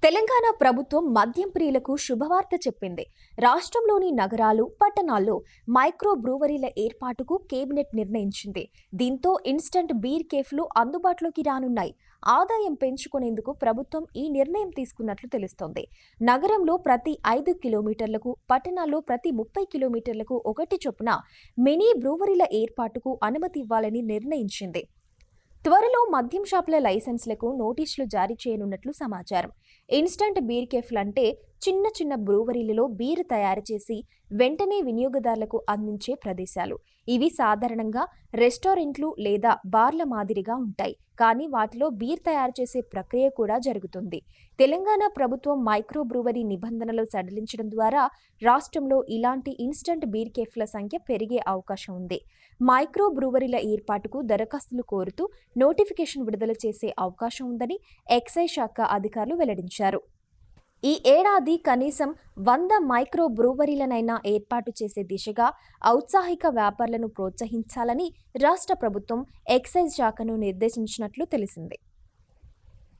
తెలంగాణ ప్రభుత్వం మద్యం ప్రియులకు శుభవార్త చెప్పింది. రాష్ట్రంలోని నగరాలు, పట్టణాల్లో మైక్రో బ్రూవరీల ఏర్పాటుకు కేబినెట్ నిర్ణయించింది. దీంతో ఇన్స్టంట్ బీర్ కేఫ్లు అందుబాటులోకి రానున్నాయి. ఆదాయం పెంచుకునేందుకు ప్రభుత్వం ఈ నిర్ణయం తీసుకున్నట్లు తెలుస్తోంది. నగరంలో ప్రతి 5 కిలోమీటర్లకు, పట్టణాల్లో ప్రతి 30 కిలోమీటర్లకు ఒకటి చొప్పున మినీ బ్రూవరీల ఏర్పాటుకు అనుమతి ఇవ్వాలని నిర్ణయించింది. త్వరలో మద్యం షాపుల లైసెన్స్లకు నోటీసులు జారీ చేయనున్నట్లు సమాచారం. ఇన్స్టంట్ బీర్ కేఫ్లంటే చిన్న చిన్న బ్రూవరీలలో బీర్ తయారు చేసి వెంటనే వినియోగదారులకు అందించే ప్రదేశాలు. ఇవి సాధారణంగా రెస్టారెంట్లు లేదా బార్ల మాదిరిగా ఉంటాయి. కానీ వాటిలో బీర్ తయారు చేసే ప్రక్రియ కూడా జరుగుతుంది. తెలంగాణ ప్రభుత్వం మైక్రో బ్రూవరీ నిబంధనలు సడలించడం ద్వారా రాష్ట్రంలో ఇలాంటి ఇన్స్టంట్ బీర్ కేఫ్ల సంఖ్య పెరిగే అవకాశం ఉంది. మైక్రో బ్రూవరీల ఏర్పాటుకు దరఖాస్తులు కోరుతూ నోటిఫికేషన్ విడుదల చేసే అవకాశం ఉందని ఎక్సైజ్ శాఖ అధికారులు వెల్లడించారు. ఈ ఏడాది కనీసం 100 మైక్రో బ్రూవరీలనైనా ఏర్పాటు చేసే దిశగా ఔత్సాహిక వ్యాపారులను ప్రోత్సహించాలని రాష్ట్ర ప్రభుత్వం ఎక్సైజ్ శాఖను నిర్దేశించినట్లు తెలిసింది.